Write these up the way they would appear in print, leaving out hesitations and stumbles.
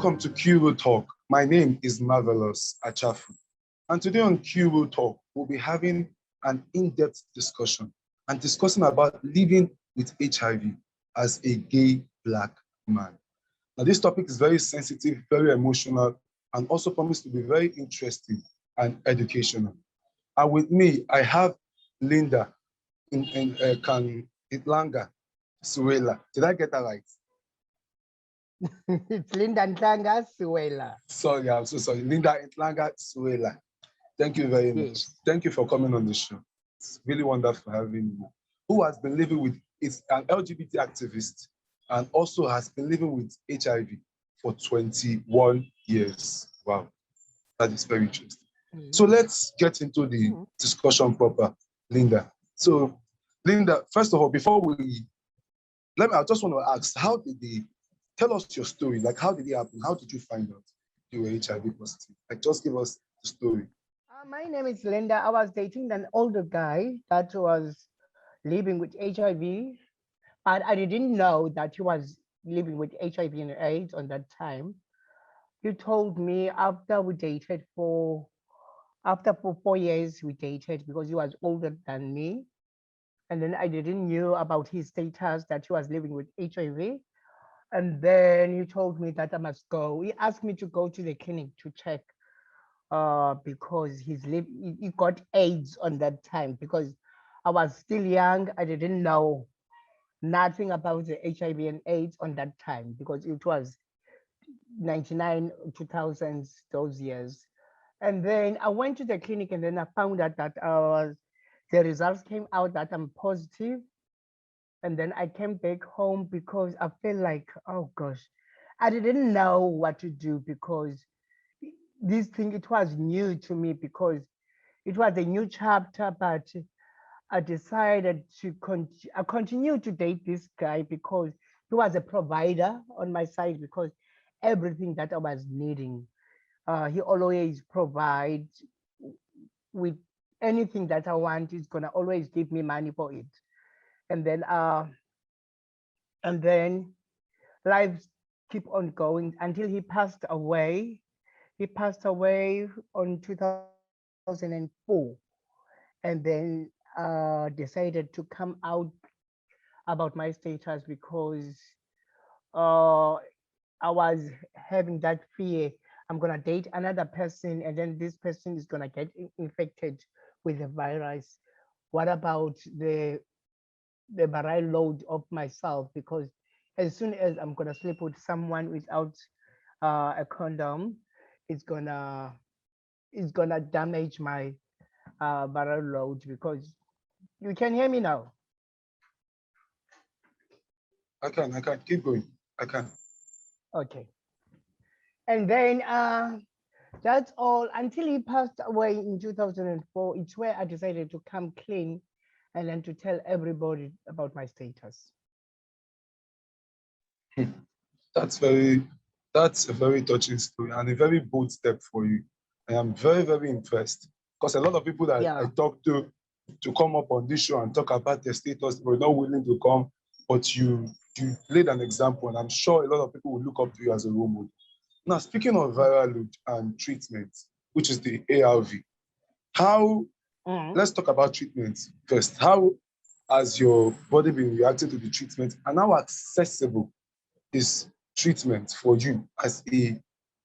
Welcome to Q Talk. My name is Marvelous Achafu. And today on Q Talk, we'll be having an in-depth discussion and discussing about living with HIV as a gay Black man. Now, this topic is very sensitive, very emotional, and also promised to be very interesting and educational. And with me, I have Linda Itlanga Suela. Did I get that right? It's Linda Ntlanga Suela. Sorry, I'm so sorry. Linda Itlanga Suela. Thank you very much. Yes. Thank you for coming on the show. It's really wonderful having you. Who has been living with, is an LGBT activist and also has been living with HIV for 21 years. Wow, that is very interesting. So let's get into the discussion proper, Linda. So, Linda, first of all, I just want to ask, how did tell us your story? Like, how did it happen? How did you find out you were HIV positive? Like, just give us the story. My name is Linda. I was dating an older guy that was living with HIV, but I didn't know that he was living with HIV and AIDS on that time. He told me after 4 years we dated because he was older than me. And then I didn't know about his status that he was living with HIV. And then he told me that I must go. He asked me to go to the clinic to check because he got AIDS on that time because I was still young. I didn't know nothing about the HIV and AIDS on that time because it was 99, 2000s, those years. And then I went to the clinic and then I found out that the results came out that I'm positive. And then I came back home because I felt like, oh gosh, I didn't know what to do because this thing, it was new to me because it was a new chapter, but I decided to continue to date this guy because he was a provider on my side because everything that I was needing, he always provides with anything that I want. He's gonna always give me money for it. And then life keep on going until he passed away. He passed away on 2004, and then decided to come out about my status because I was having that fear. I'm gonna date another person, and then this person is gonna get infected with the virus. What about the viral load of myself? Because as soon as I'm gonna sleep with someone without a condom, it's gonna damage my viral load. Because you can hear me now. I can keep going. I can. Okay. And then that's all until he passed away in 2004. It's where I decided to come clean and then to tell everybody about my status. That's a very touching story and a very bold step for you. I am very, very impressed because a lot of people that I talk to come up on this show and talk about their status were not willing to come, but you laid an example, and I'm sure a lot of people will look up to you as a role model. Now, speaking of viral load and treatment, which is the ARV, let's talk about treatment first. How has your body been reacting to the treatment, and how accessible is treatment for you as a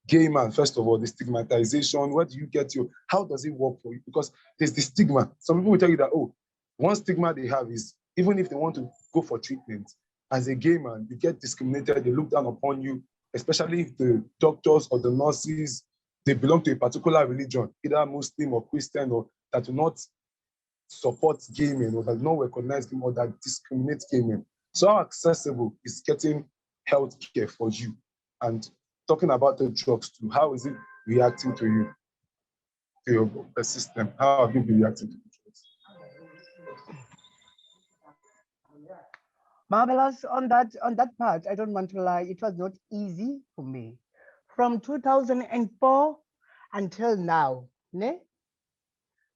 gay man? First of all, the stigmatization, where do you get how does it work for you? Because there's the stigma. Some people will tell you that, oh, one stigma they have is even if they want to go for treatment, as a gay man, you get discriminated, they look down upon you, especially if the doctors or the nurses, they belong to a particular religion, either Muslim or Christian, or that do not support gay men, or that do not recognize gay men, or that discriminate gay men. So how accessible is getting health care for you? And talking about the drugs too, how is it reacting to you, to your system? How have you been reacting to the drugs? Marvelous. On that part, I don't want to lie, it was not easy for me. From 2004 until now, ne?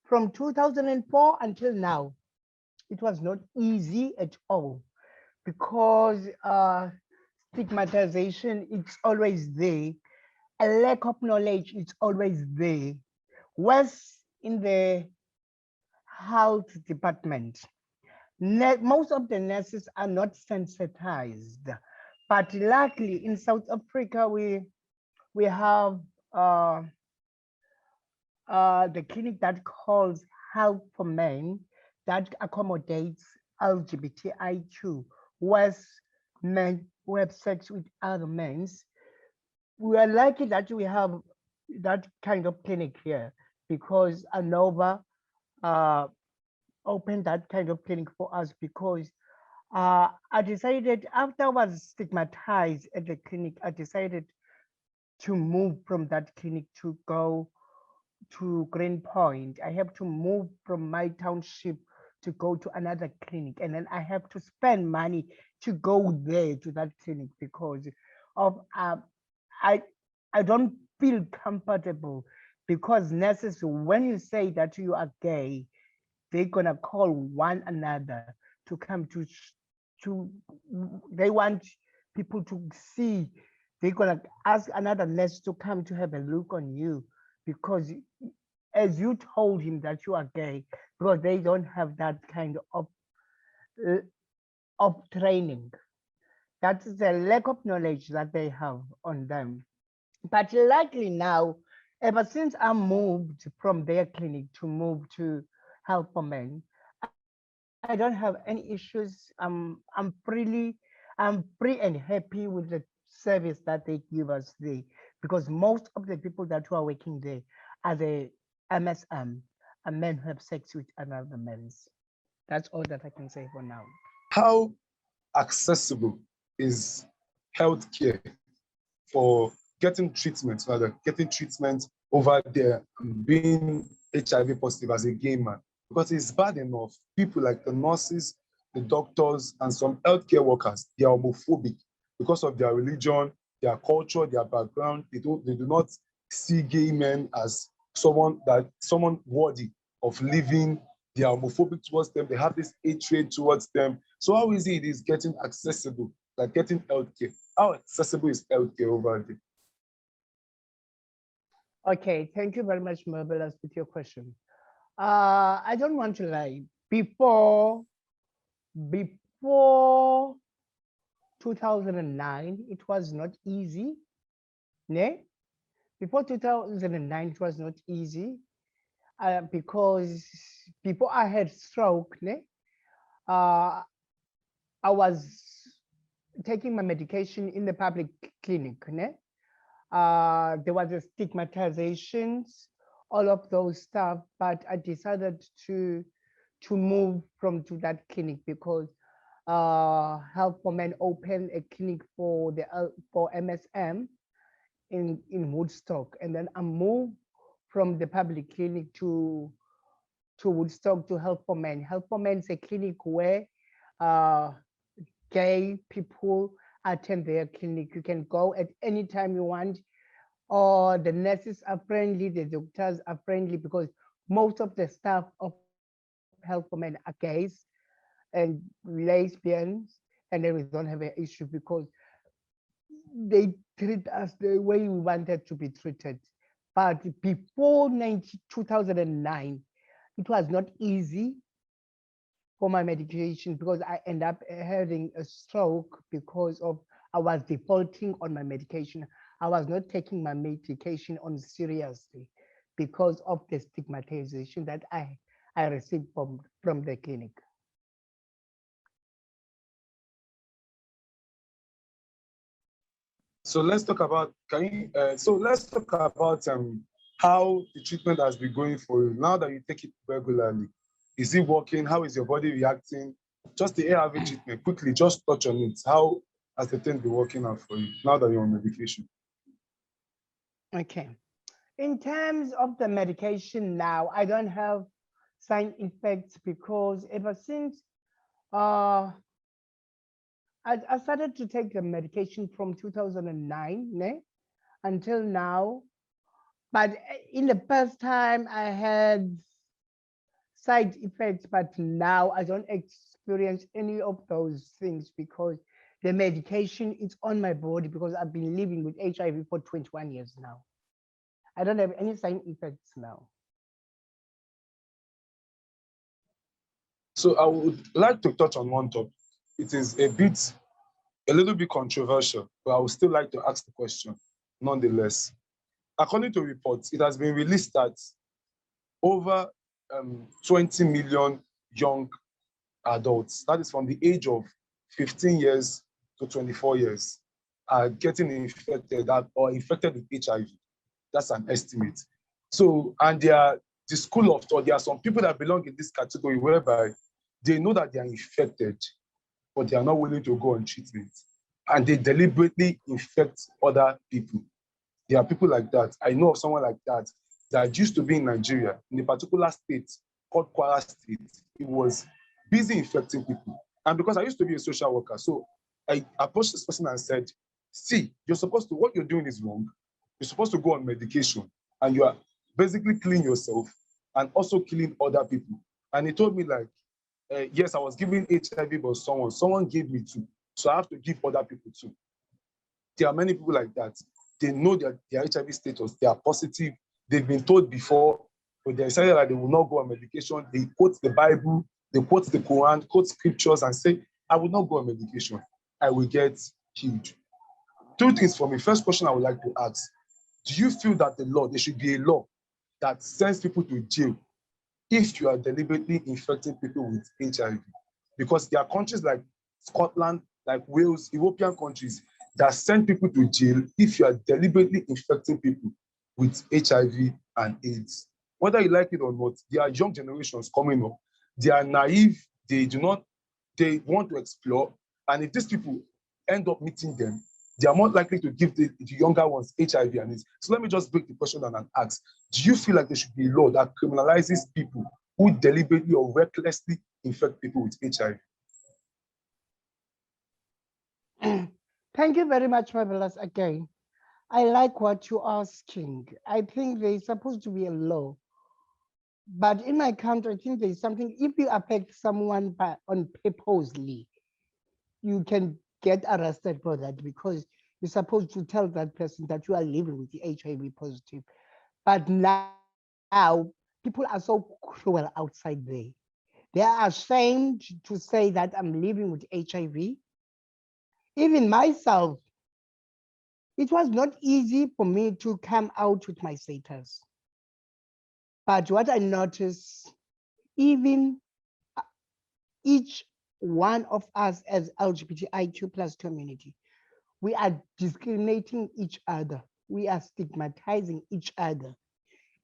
From 2004 until now, it was not easy at all because stigmatization, it's always there. a lack of knowledge is always there. Whereas in the health department, most of the nurses are not sensitized. But luckily in South Africa, we have the clinic that calls Help for Men that accommodates LGBTIQ, whereas men who have sex with other men. We are lucky that we have that kind of clinic here because ANOVA uh, opened that kind of clinic for us because I decided after I was stigmatized at the clinic, I decided to move from that clinic to go to Greenpoint. I have to move from my township to go to another clinic, and then I have to spend money to go there to that clinic because of I I don't feel comfortable because nurses, when you say that you are gay, they're gonna call one another to come to they want people to see. They're gonna ask another nurse to come to have a look on you because as you told him that you are gay, because they don't have that kind uh, of training. That is a lack of knowledge that they have on them. But luckily now, ever since I moved from their clinic to move to Help for Men, I don't have any issues. I'm free and happy with the service that they give us there because most of the people that who are working there are the MSM, a men who have sex with another men. That's all that I can say for now. How accessible is healthcare for getting treatment, rather getting treatment over there and being HIV positive as a gay man? Because it's bad enough. People like the nurses, the doctors, and some healthcare workers, they are homophobic because of their religion, their culture, their background. They do not see gay men as someone worthy of living. They are homophobic towards them. They have this hatred towards them. So how easy it is getting accessible, like getting healthcare? How accessible is healthcare over there? Okay, thank you very much, Marvelous, with your question. I don't want to lie. Before 2009, it was not easy. Ne? Before 2009, it was not easy because before I had stroke, ne? Uh, I was taking my medication in the public clinic. Ne? There was a stigmatizations, all of those stuff, but I decided to move from to that clinic because Help for Men opened a clinic for MSM in Woodstock, and then I moved from the public clinic to Woodstock to Help for Men. Help for Men is a clinic where uh, gay people attend their clinic. You can go at any time you want, or the nurses are friendly, the doctors are friendly because most of the staff of Help for Men are gays and lesbians, and then we don't have an issue because they treat us the way we wanted to be treated. But before 2009, it was not easy for my medication because I end up having a stroke because of I was defaulting on my medication. I was not taking my medication on seriously because of the stigmatization that I received from the clinic. So let's talk about let's talk about how the treatment has been going for you now that you take it regularly. Is it working? How is your body reacting? Just the ARV treatment, quickly, just touch on it. How has the thing been working out for you now that you're on medication? Okay. In terms of the medication now, I don't have side effects because ever since uh, I started to take the medication from 2009 ne, until now. But in the past time, I had side effects, but now I don't experience any of those things because The medication is on my body because I've been living with HIV for 21 years now. I don't have any side effects now. So I would like to touch on one topic. It is a little bit controversial, but I would still like to ask the question nonetheless. According to reports, it has been released that over 20 million young adults, that is from the age of 15 years to 24 years, are getting infected or infected with HIV. That's an estimate. So, and the school of thought, there are some people that belong in this category whereby they know that they are infected, but they are not willing to go on treatment. And they deliberately infect other people. There are people like that. I know of someone like that that used to be in Nigeria, in a particular state called Kwara State. He was busy infecting people. And because I used to be a social worker, so I approached this person and said, see, what you're doing is wrong. You're supposed to go on medication and you are basically killing yourself and also killing other people. And he told me like, yes, I was giving HIV, but someone gave me too. So I have to give other people too. There are many people like that. They know that their HIV status, they are positive. They've been told before, but they decided that they will not go on medication. They quote the Bible, they quote the Quran, quote scriptures and say, I will not go on medication. I will get healed. Two things for me. First question I would like to ask, do you feel that there should be a law that sends people to jail if you are deliberately infecting people with HIV? Because there are countries like Scotland, like Wales, European countries that send people to jail if you are deliberately infecting people with HIV and AIDS. Whether you like it or not, there are young generations coming up. They are naive, they want to explore. And if these people end up meeting them, they are more likely to give the younger ones HIV and AIDS. So let me just break the question down and ask, do you feel like there should be a law that criminalizes people who deliberately or recklessly infect people with HIV? Thank you very much, Marvelous, again. I like what you're asking. I think there's supposed to be a law. But in my country, I think there's something, if you affect someone on purposely, you can get arrested for that because you're supposed to tell that person that you are living with the HIV positive. But now, people are so cruel outside there. They are ashamed to say that I'm living with HIV. Even myself, it was not easy for me to come out with my status. But what I noticed, even each one of us as LGBTIQ plus community, we are discriminating each other. We are stigmatizing each other.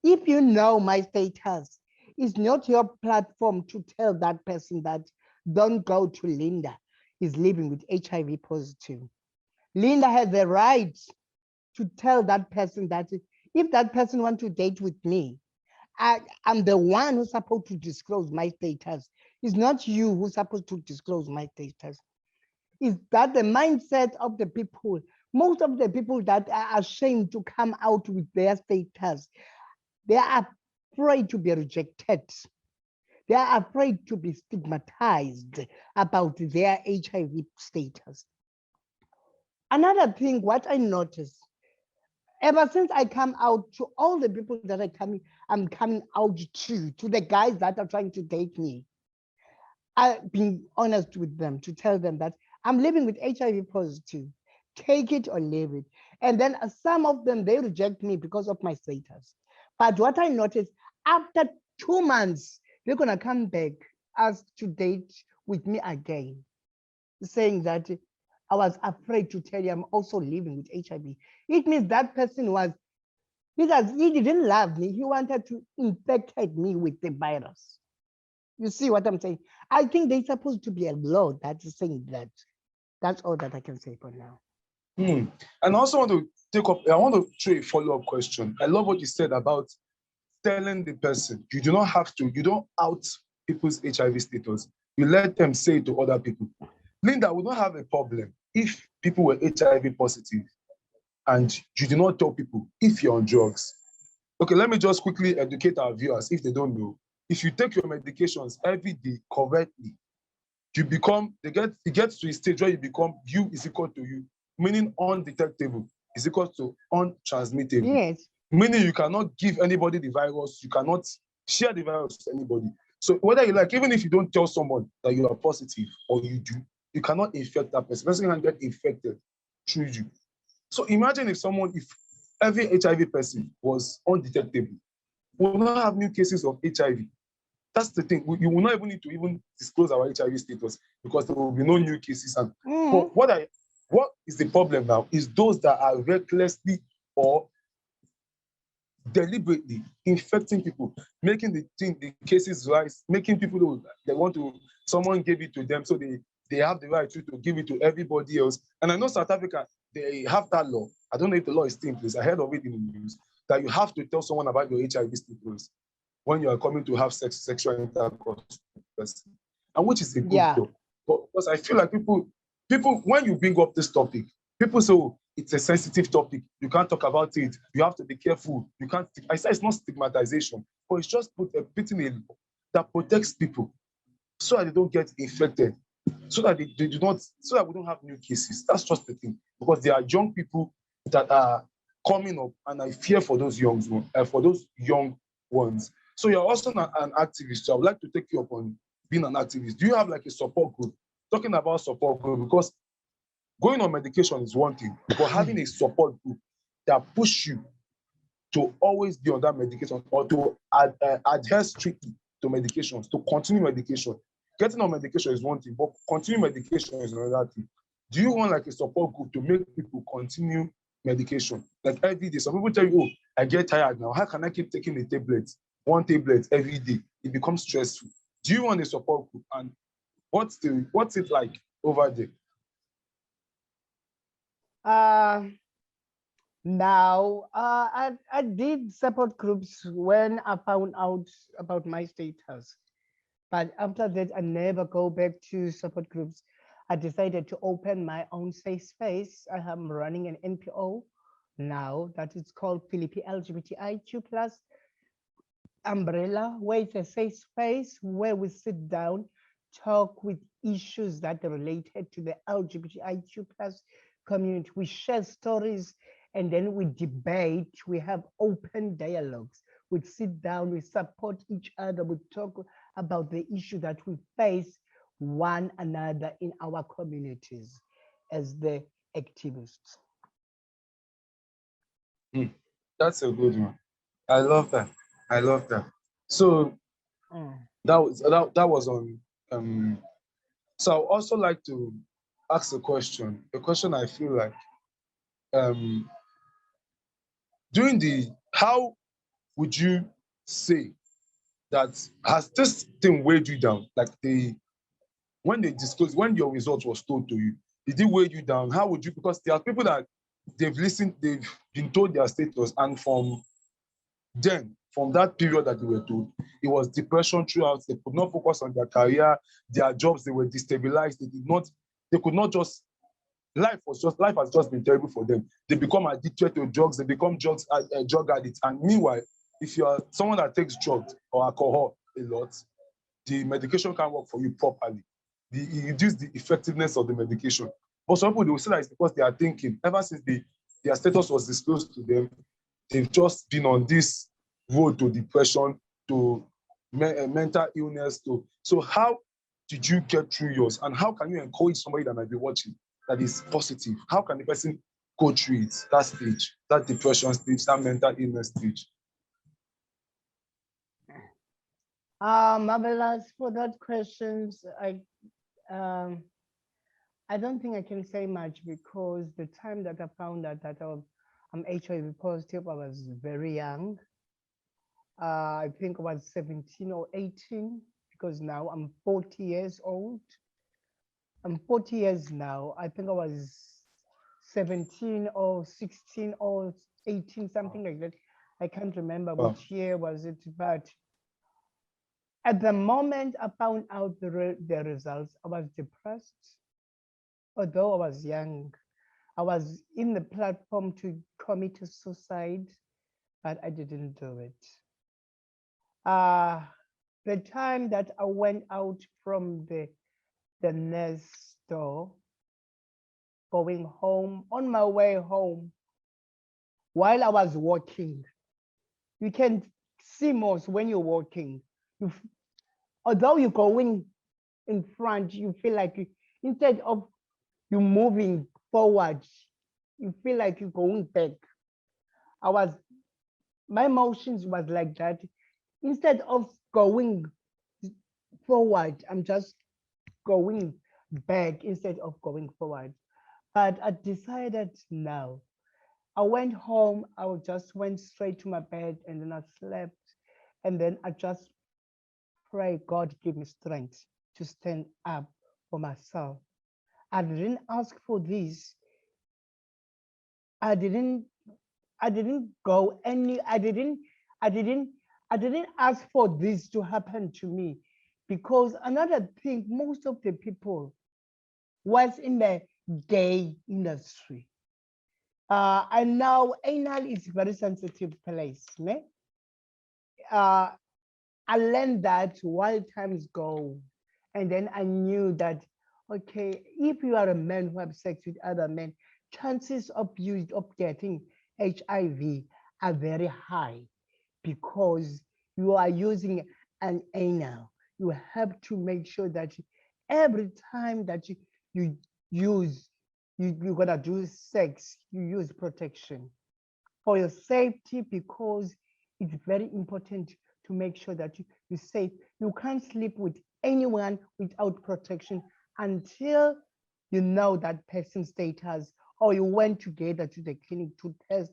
If you know my status, it's not your platform to tell that person that don't go to Linda, is living with HIV positive. Linda has the right to tell that person that if that person wants to date with me, I'm the one who's supposed to disclose my status. It's not you who's supposed to disclose my status. Is that the mindset of the people? Most of the people that are ashamed to come out with their status, they are afraid to be rejected. They are afraid to be stigmatized about their HIV status. Another thing, what I noticed, ever since I come out to all the people that I'm coming out to the guys that are trying to date me, I've been honest with them to tell them that I'm living with HIV positive, take it or leave it. And then some of them, they reject me because of my status. But what I noticed, after 2 months, they're gonna come back, ask to date with me again, saying that I was afraid to tell you I'm also living with HIV. It means that person was, because he didn't love me, he wanted to infect me with the virus. You see what I'm saying? I think there's supposed to be a law that is saying that. That's all that I can say for now. And I also want to throw a follow-up question. I love what you said about telling the person, you don't out people's HIV status. You let them say it to other people. Linda, we don't have a problem if people were HIV positive and you do not tell people if you're on drugs. Okay, let me just quickly educate our viewers if they don't know. If you take your medications every day correctly, you become, it gets to a stage where you become, you is equal to you, meaning undetectable is equal to untransmittable. Yes. Meaning you cannot give anybody the virus, you cannot share the virus with anybody. So whether you like, even if you don't tell someone that you are positive or you do, you cannot infect that person. The person can get infected through you. So imagine if every HIV person was undetectable, we will not have new cases of HIV. That's the thing. You will not even need to even disclose our HIV status because there will be no new cases. And but what is the problem now is those that are recklessly or deliberately infecting people, making the cases rise, making people they want to, someone gave it to them, so they have the right to give it to everybody else. And I know South Africa, they have that law. I don't know if the law is still in place. I heard of it in the news that you have to tell someone about your HIV status when you are coming to have sexual intercourse with the person, and which is a good Yeah. law. But because I feel like people, when you bring up this topic, people say, oh, it's a sensitive topic. You can't talk about it. You have to be careful. You can't. I say it's not stigmatization, but it's just putting a law that protects people so that they don't get infected, so that they do not, so that we don't have new cases. That's just the thing. Because there are young people that are coming up, and I fear for those young ones. So you're also an activist. So I would like to take you up on being an activist. Do you have like a support group? Talking about support group, because going on medication is one thing, but having a support group that push you to always be on that medication or to adhere strictly to medications, to continue medication. Getting on medication is one thing, but continue medication is another thing. Do you want like a support group to make people continue medication? Like every day, some people tell you, oh, I get tired now. How can I keep taking one tablet every day? It becomes stressful. Do you want a support group? And what's it like over there? Now, I did support groups when I found out about my status. But after that, I never go back to support groups. I decided to open my own safe space. I am running an NPO now that is called Philippi LGBTIQ plus umbrella, where it's a safe space where we sit down, talk with issues that are related to the LGBTIQ plus community. We share stories and then we debate. We have open dialogues. We sit down, we support each other, we talk about the issue that we face one another in our communities as the activists. That's a good one. I love that. I love that. So that was on. So I would also like to ask a question. A question I feel like um, how would you say that has this thing weighed you down? Like when your result was told to you, did it weigh you down? How would you? Because there are people that they've been told their status, and from that period that they were told, it was depression throughout. They could not focus on their career, their jobs, they were destabilized. They could not just, life has just been terrible for them. They become addicted to drugs, they become drug addicts. And meanwhile, if you are someone that takes drugs or alcohol a lot, the medication can't work for you properly. It reduces the effectiveness of the medication. But some people, they will say that it's because they are thinking, ever since their status was disclosed to them, they've just been on this road to depression, to mental illness. So how did you get through yours? And how can you encourage somebody that might be watching that is positive? How can the person go through it, that stage, that depression stage, that mental illness stage? Marvelous for that questions. Um, I don't think I can say much because the time that I found out that I'm HIV positive, I was very young. I think I was 17 or 18 because now I'm 40 years old. I'm 40 years now. I think I was 17 or 16 or 18, something like that. I can't remember which year was it, but at the moment I found out the results, I was depressed. Although I was young, I was in the platform to commit suicide, but I didn't do it. The time that I went out from the the next door, going home, on my way home, while I was walking. You can see most when you're walking. Although you're going in front, you feel like instead of you moving forward, you feel like you're going back. My emotions was like that. Instead of going forward, I'm just going back instead of going forward. But I decided no. I went home, just went straight to my bed and then I slept. And then I just pray God give me strength to stand up for myself. I didn't ask for this. I didn't go any, I didn't, I didn't ask for this to happen to me. Because another thing, most of the people was in the gay industry. I know anal is a very sensitive place. Ne? I learned that while times go. And then I knew that, okay, if you are a man who have sex with other men, chances of you of getting HIV are very high because you are using an anal. You have to make sure that every time that you use, you're gonna do sex, you use protection for your safety because it's very important to make sure that you're safe. You can't sleep with anyone without protection until you know that person's status or you went together to the clinic to test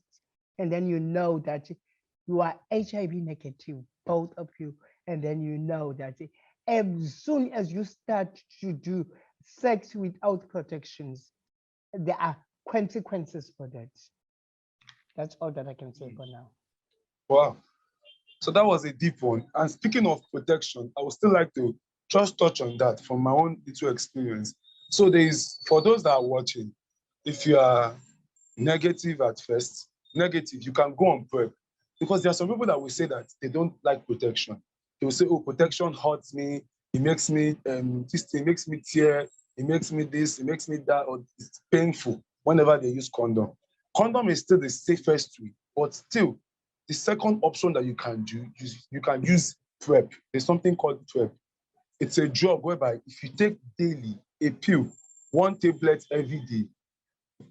and then you know that you are HIV negative, both of you, and then you know that as soon as you start to do sex without protections, there are consequences for that. That's all that I can say for now. Wow. So that was a deep one. And speaking of protection, I would still like to just touch on that from my own little experience. So for those that are watching, if you are negative at first, you can go on PrEP. Because there are some people that will say that they don't like protection. They will say, oh, protection hurts me. It makes me, this thing makes me tear. It makes me this, it makes me that, or it's painful whenever they use condom. Condom is still the safest way, but still, the second option that you can do is you can use PrEP. There's something called PrEP. It's a drug whereby if you take daily a pill, one tablet every day,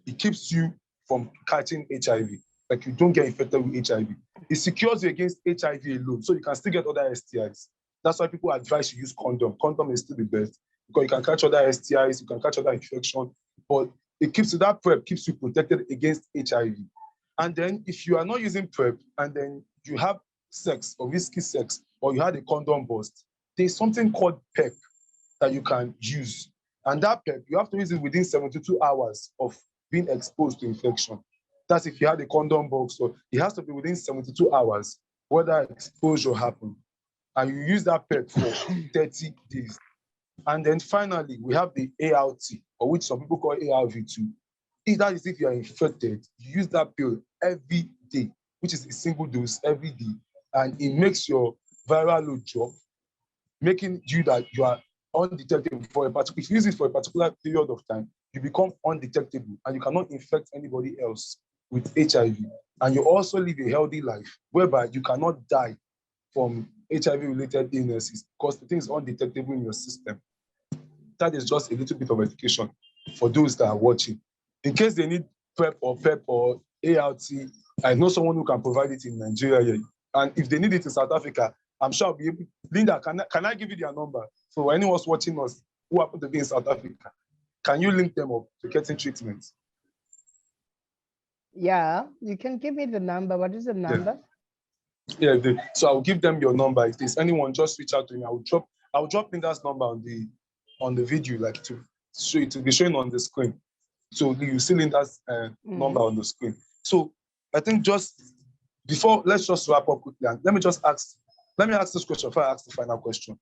it keeps you from catching HIV. Like you don't get infected with HIV. It secures you against HIV alone, so you can still get other STIs. That's why people advise you use condom. Condom is still the best because you can catch other STIs, you can catch other infection, but it keeps you, that PrEP keeps you protected against HIV. And then if you are not using PrEP and then you have sex or risky sex or you had a condom burst, there's something called PEP that you can use. And that PEP, you have to use it within 72 hours of being exposed to infection. That's if you had a condom box, so it has to be within 72 hours whether exposure happened. And you use that PEP for 30 days. And then finally, we have the ART, or which some people call ARV2. That is if you are infected, you use that pill every day, which is a single dose every day. And it makes your viral load drop, making you that you are undetectable for a particular, if you use it for a particular period of time, you become undetectable and you cannot infect anybody else with HIV. And you also live a healthy life whereby you cannot die from HIV-related illnesses because the thing is undetectable in your system. That is just a little bit of education for those that are watching. In case they need PrEP or PEP or ART, I know someone who can provide it in Nigeria here. And if they need it in South Africa, I'm sure I'll be able. Linda, can I give you their number? So anyone's watching us who happen to be in South Africa, can you link them up to getting treatment? Yeah, you can give me the number. What is the number? Yeah, so I'll give them your number. If there's anyone, just reach out to me. I'll drop Linda's number on the video, like to show it to be showing on the screen. So you see Linda's number on the screen. So I think just before, let's just wrap up quickly. And let me ask this question before I ask the final question.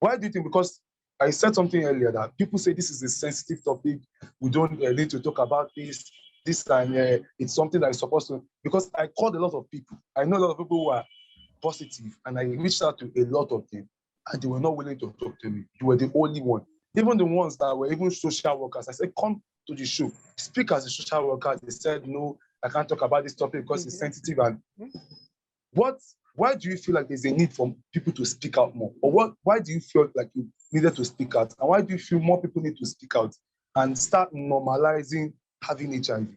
Why do you think? Because I said something earlier that people say this is a sensitive topic. We don't need to talk about this and it's something that is supposed to, because I called a lot of people. I know a lot of people who are positive and I reached out to a lot of them and they were not willing to talk to me. You were the only one. Even the ones that were even social workers, I said, come to the show, speak as a social worker. They said, no, I can't talk about this topic because it's sensitive. And why do you feel like there's a need for people to speak out more? Or why do you feel like you needed to speak out? And why do you feel more people need to speak out and start normalizing having HIV?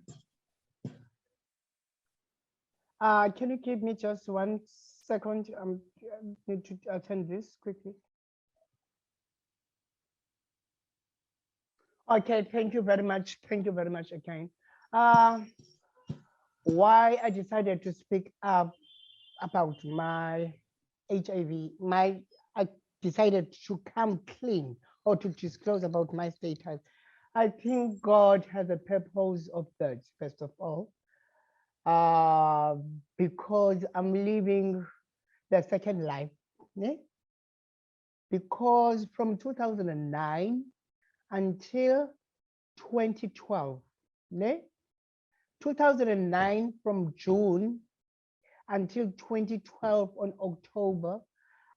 Can you give me just 1 second? I need to attend this quickly. Okay, thank you very much. Thank you very much again. Why I decided to speak up about my HIV, I decided to come clean or to disclose about my status. I think God has a purpose of that, first of all, because I'm living the second life. Yeah? Because from 2009 until 2012, yeah? 2009 from June until 2012 on October,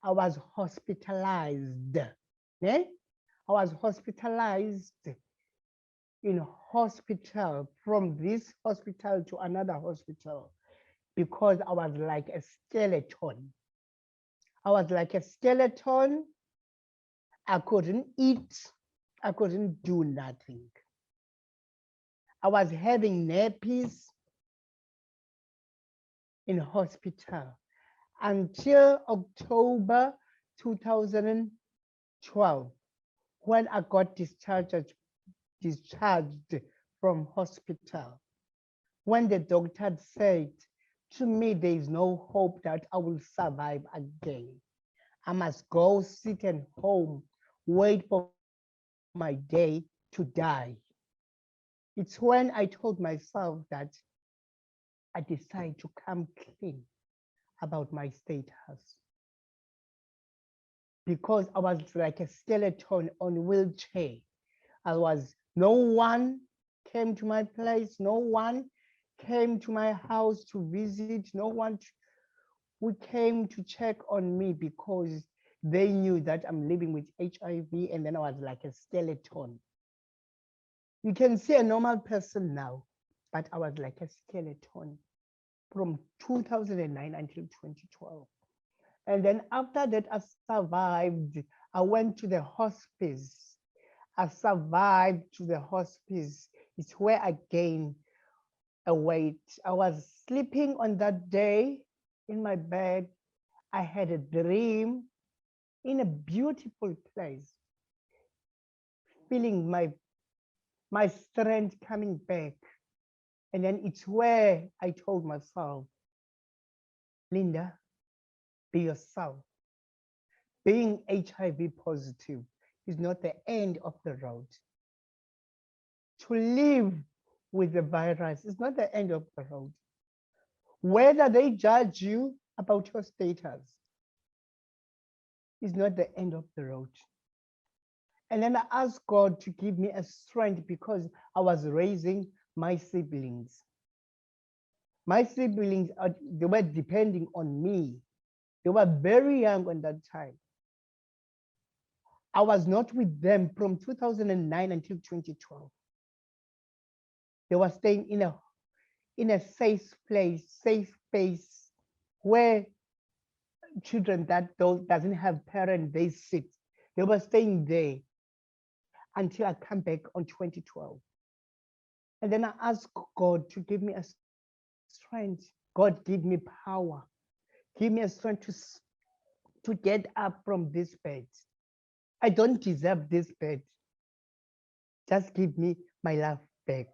I was hospitalized. Yeah? I was hospitalized in hospital, from this hospital to another hospital, because I was like a skeleton. I was like a skeleton. I couldn't eat. I couldn't do nothing. I was having nappies in hospital until October 2012, when I got discharged from hospital. When the doctor said to me, there is no hope that I will survive again. I must go sit at home, wait for my day to die. It's when I told myself that I decided to come clean about my status, because I was like a skeleton on a wheelchair. No one came to my place, no one came to my house to visit, no one who came to check on me, because they knew that I'm living with HIV, and then I was like a skeleton. You can see a normal person now, but I was like a skeleton from 2009 until 2012. And then after that, I survived. I went to the hospice. I survived to the hospice. It's where I gained a weight. I was sleeping on that day in my bed. I had a dream in a beautiful place, feeling my strength coming back. And then it's where I told myself, Linda, be yourself. Being HIV positive is not the end of the road. To live with the virus is not the end of the road. Whether they judge you about your status is not the end of the road. And then I asked God to give me a strength, because I was raising my siblings. My siblings, they were depending on me. They were very young on that time. I was not with them from 2009 until 2012. They were staying in a safe space where children that doesn't have parents, they sit. They were staying there until I come back on 2012. And then I asked God to give me a strength. God, give me power. Give me a strength to get up from this bed. I don't deserve this bed. Just give me my life back.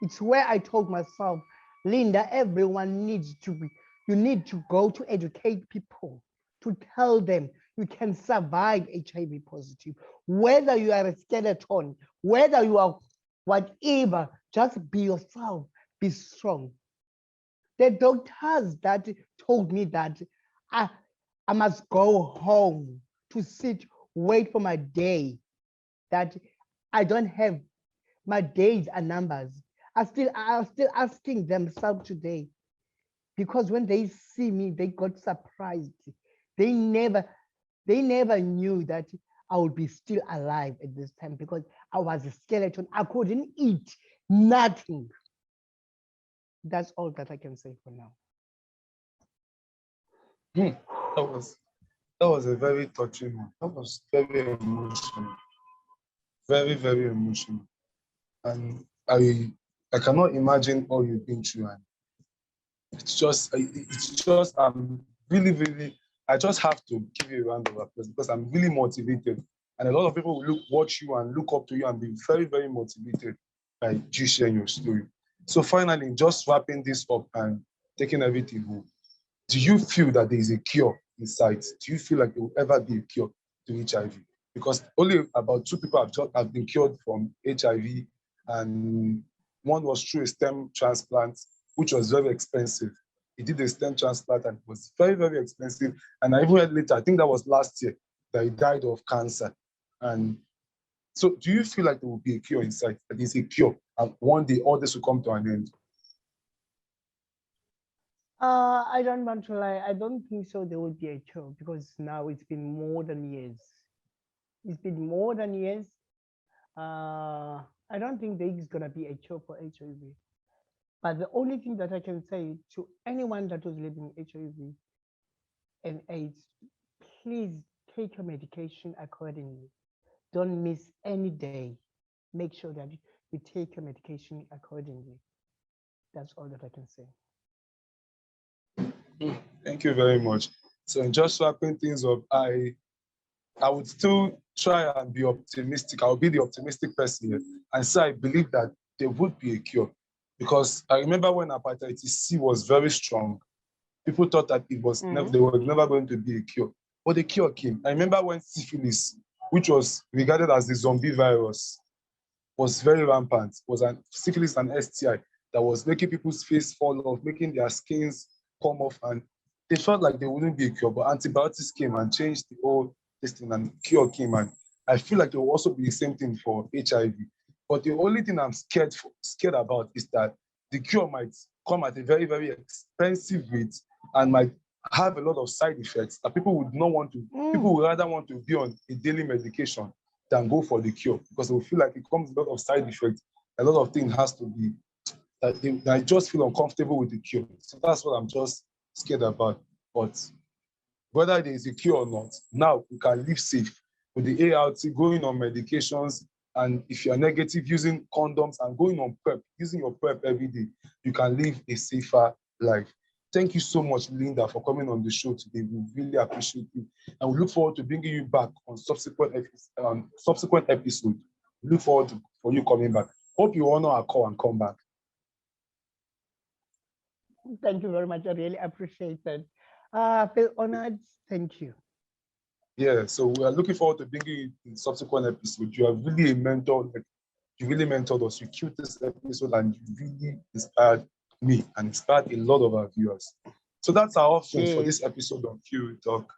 It's where I told myself, Linda, everyone needs to be, you need to go to educate people, to tell them you can survive HIV positive. Whether you are a skeleton, whether you are whatever, just be yourself, be strong. The doctors that told me that I must go home to sit, wait for my day, that I don't have, my days are numbers. are still asking themselves today, because when they see me, they got surprised. They never knew that I would be still alive at this time because I was a skeleton. I couldn't eat nothing. That's all that I can say for now. That was a very touching one. That was very emotional, very, very emotional. And I cannot imagine all you've been through. And I'm really, really, I just have to give you a round of applause because I'm really motivated. And a lot of people will watch you and look up to you and be very, very motivated by you sharing your story. So finally, just wrapping this up and taking everything home, do you feel that there is a cure in sight? Do you feel like there will ever be a cure to HIV? Because only about 2 people have been cured from HIV, and one was through a stem transplant, which was very expensive. He did a stem transplant and it was very, very expensive. And I even heard later, I think that was last year, that he died of cancer. And so do you feel like there will be a cure in sight, that there's a cure, and one day all this will come to an end? I don't want to lie. I don't think so. There will be a cure because now it's been more than years. It's been more than years. I don't think there is gonna be a cure for HIV. But the only thing that I can say to anyone that was living HIV and AIDS, please take your medication accordingly. Don't miss any day. Make sure that you take your medication accordingly. That's all that I can say. Thank you very much. So just wrapping things up, I would still try and be optimistic. I'll be the optimistic person here and say I believe that there would be a cure. Because I remember when hepatitis C was very strong, people thought that it was there was never going to be a cure. But the cure came. I remember when syphilis, which was regarded as the zombie virus, was very rampant, was an syphilis and STI that was making people's face fall off, making their skins come off, and they felt like there wouldn't be a cure. But antibiotics came and changed the whole this thing, and cure came. And I feel like there will also be the same thing for HIV. But the only thing I'm scared about is that the cure might come at a very, very expensive rate and might have a lot of side effects that people would not want to, people would rather want to be on a daily medication than go for the cure because they will feel like it comes with a lot of side effects. A lot of things has to be, I just feel uncomfortable with the cure. So that's what I'm just scared about. But whether there is a cure or not, now we can live safe with the ART, going on medications, and if you're negative, using condoms and going on PrEP, using your PrEP every day, you can live a safer life. Thank you so much, Linda, for coming on the show today. We really appreciate you. And we look forward to bringing you back on subsequent episodes. We look forward for you coming back. Hope you honor our call and come back. Thank you very much. I really appreciate that. I feel honored. Thank you. Yeah, so we are looking forward to bringing you in subsequent episodes. You are really a mentor. You really mentored us. You killed this episode and you really inspired me and inspired a lot of our viewers. So that's our options for this episode of Q Talk.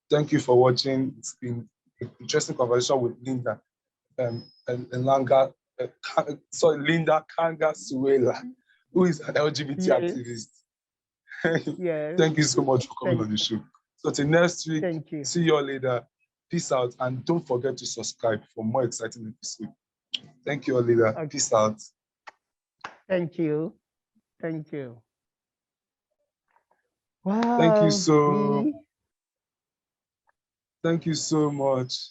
Thank you for watching. It's been an interesting conversation with Linda Linda Kanga Suela, who is an LGBT activist. Yes. Thank you so much for coming on the show. So till next week, Thank you. see you all later. Peace out, and don't forget to subscribe for more exciting episodes. Thank you all later. Okay. Peace out. Thank you. Thank you. Wow. Thank you so much.